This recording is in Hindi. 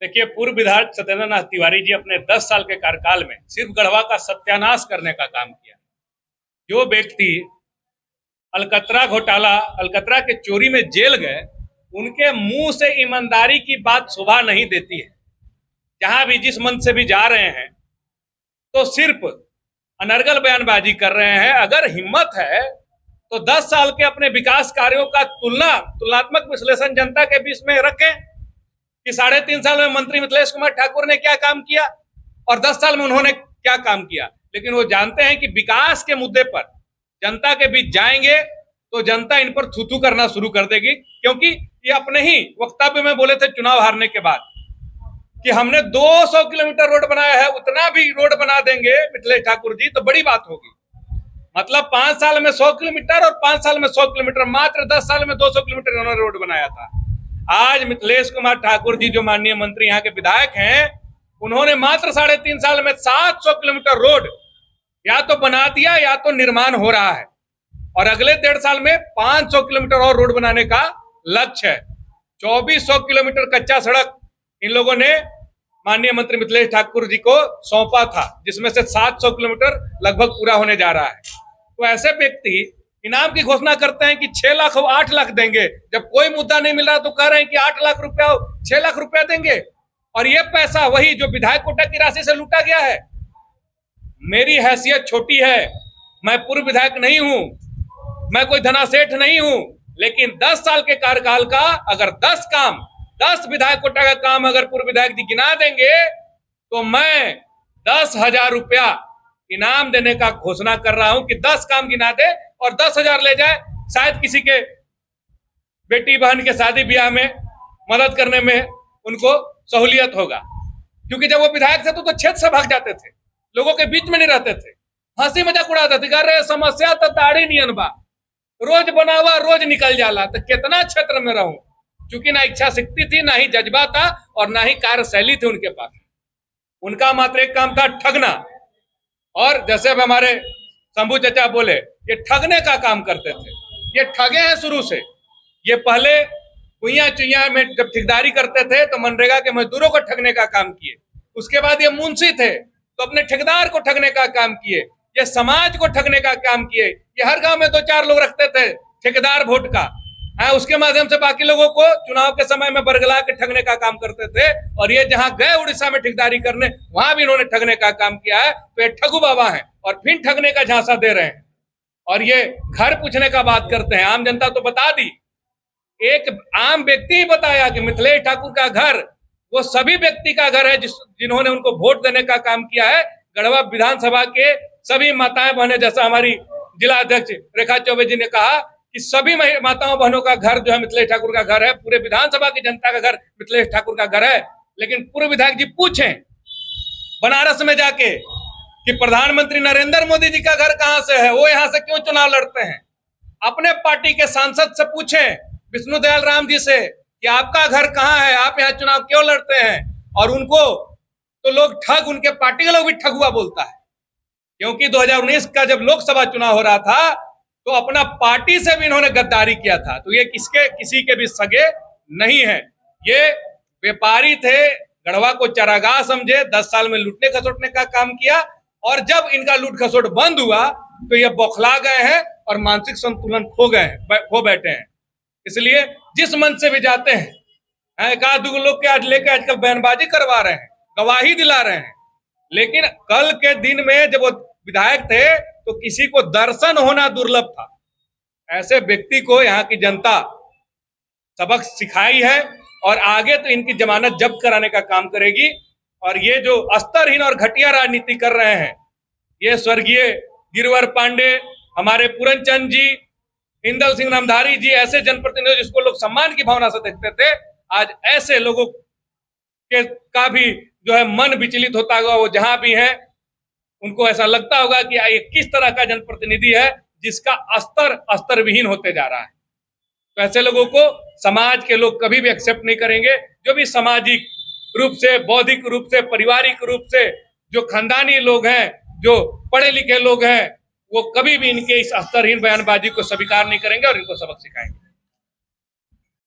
देखिए, पूर्व विधायक सत्येंद्र नाथ तिवारी जी अपने 10 साल के कार्यकाल में सिर्फ गढ़वा का सत्यानाश करने का काम किया। जो व्यक्ति अलकतरा घोटाला, अलकतरा के चोरी में जेल गए, उनके मुंह से ईमानदारी की बात शोभा नहीं देती है। जहां भी जिस मन से भी जा रहे हैं तो सिर्फ अनर्गल बयानबाजी कर रहे हैं। अगर हिम्मत है तो 10 साल के अपने विकास कार्यों का तुलनात्मक विश्लेषण जनता के बीच में रखें कि 3.5 साल में मंत्री मिथिलेश कुमार ठाकुर ने क्या काम किया और 10 साल में उन्होंने क्या काम किया। लेकिन वो जानते हैं कि विकास के मुद्दे पर जनता के बीच जाएंगे तो जनता इन पर थू थू करना शुरू कर देगी, क्योंकि ये अपने ही वक्तव्य में बोले थे चुनाव हारने के बाद कि हमने 200 किलोमीटर रोड बनाया है, उतना भी रोड बना देंगे मिथिलेश ठाकुर जी तो बड़ी बात होगी। मतलब 5 साल में 100 किलोमीटर और 5 साल में 100 किलोमीटर, मात्र 10 साल में 200 किलोमीटर उन्होंने रोड बनाया था। आज मिथिलेश कुमार ठाकुर जी जो माननीय मंत्री यहाँ के विधायक हैं, उन्होंने मात्र 3.5 साल में 700 किलोमीटर रोड या तो बना दिया या तो निर्माण हो रहा है, और अगले 1.5 साल में 500 किलोमीटर और रोड बनाने का लक्ष्य है। 2400 किलोमीटर कच्चा सड़क इन लोगों ने माननीय मंत्री मिथिलेश ठाकुर जी को सौंपा था, जिसमें से 700 किलोमीटर लगभग पूरा होने जा रहा है। तो ऐसे व्यक्ति इनाम की घोषणा करते हैं कि 6 लाख और 8 लाख देंगे, जब कोई मुद्दा नहीं मिला तो कह रहे हैं कि 8 लाख रुपया 6 लाख रुपया देंगे, और ये पैसा वही जो विधायक कोटा की राशि से लूटा गया है। मेरी हैसियत छोटी है, मैं पूर्व विधायक नहीं हूं, मैं कोई धनासेठ नहीं हूं, लेकिन 10 साल के कार्यकाल का अगर 10 विधायक कोटा का काम अगर पूर्व विधायक जी गिना देंगे तो मैं 10,000 रुपया इनाम देने का घोषणा कर रहा हूं कि 10 काम गिना दे और 10,000 ले जाए। शायद किसी के बेटी बहन के शादी ब्याह में मदद करने में उनको सहूलियत होगा, क्योंकि जब वो विधायक थे तो क्षेत्र से भाग जाते थे, लोगों के बीच में नहीं रहते थे, हंसी मजाक उड़ाते थे, कह रहे समस्या तो ताड़ी नियन बा, रोज बनावा रोज निकल जाला, तो कितना क्षेत्र में रहूं। क्योंकि ना इच्छा शक्ति थी, ना ही जज्बा था और ना ही कार्यशैली थी उनके पास। उनका मात्र एक काम था, ठगना। और जैसे अब हमारे शंभू चाचा बोले, ये ठगने का काम करते थे। ये ठगे हैं शुरू से। ये पहले कुइया चुइया में जब ठेकेदारी करते थे तो मनरेगा के मजदूरों को ठगने का काम किए। उसके बाद ये मुंशी थे तो अपने ठेकेदार को ठगने का काम किए, ये समाज को ठगने का काम किए। ये हर गांव में 2-4 लोग रखते थे ठेकेदार वोट का, उसके माध्यम से बाकी लोगों को चुनाव के समय में बरगला के ठगने का काम करते थे। और ये जहां गए उड़ीसा में ठेकेदारी करने, वहां भी इन्होंने ठगने का काम किया है। तो ये ठगू बाबा हैं और फिर ठगने का झांसा दे रहे हैं। और ये घर पूछने का बात करते हैं। आम जनता तो बता दी, एक आम व्यक्ति ही बताया कि मिथिलेश ठाकुर का घर वो सभी व्यक्ति का घर है जिन्होंने उनको वोट देने का काम किया है। गढ़वा विधानसभा के सभी माताएं बहनें, जैसा हमारी जिला अध्यक्ष रेखा चौबे जी ने कहा कि सभी माताओं बहनों का घर जो है मिथिलेश ठाकुर का घर है, पूरे विधानसभा की जनता का घर मिथिलेश ठाकुर का घर है। लेकिन पूर्व विधायक जी पूछें बनारस में जाके कि प्रधानमंत्री नरेंद्र मोदी जी का घर कहां से है, वो यहां से क्यों चुनाव लड़ते हैं। अपने पार्टी के सांसद से पूछें, विष्णुदयाल राम जी से, कि आपका घर कहां है, आप यहाँ चुनाव क्यों लड़ते हैं। और उनको तो लोग ठग, उनके पार्टी के लोग भी ठगुआ बोलता है, क्योंकि 2019 का जब लोकसभा चुनाव हो रहा था तो अपना पार्टी से भी इन्होंने गद्दारी किया था। तो ये किसी के भी सगे नहीं है। ये व्यापारी थे, गढ़वा को चरागाह समझे, 10 साल में लूटने खसोटने का काम किया, और जब इनका लूट खसोट बंद हुआ तो ये बौखला गए हैं और मानसिक संतुलन खो बैठे हैं। इसलिए जिस मन से भी जाते हैं, एक आध लोग के आज लेके आजकल बयानबाजी करवा रहे हैं, गवाही दिला रहे हैं, लेकिन कल के दिन में जब वो विधायक थे तो किसी को दर्शन होना दुर्लभ था। ऐसे व्यक्ति को यहाँ की जनता सबक सिखाई है और आगे तो इनकी जमानत जब्त कराने का काम करेगी। और ये जो स्तरहीन और घटिया राजनीति कर रहे हैं, ये स्वर्गीय गिरवर पांडे, हमारे पूरनचंद जी, इंदल सिंह नामधारी जी, ऐसे जनप्रतिनिधि जिसको लोग सम्मान की भावना से देखते थे, आज ऐसे लोगों के का भी जो है मन विचलित होता होगा। वो जहां भी है उनको ऐसा लगता होगा कि ये किस तरह का जनप्रतिनिधि है जिसका स्तर विहीन होते जा रहा है। तो ऐसे लोगों को समाज के लोग कभी भी एक्सेप्ट नहीं करेंगे। जो भी सामाजिक रूप से, बौद्धिक रूप से, पारिवारिक रूप से जो खानदानी लोग हैं, जो पढ़े लिखे लोग हैं, वो कभी भी इनके इस स्तरहीन बयानबाजी को स्वीकार नहीं करेंगे और इनको सबक सिखाएंगे।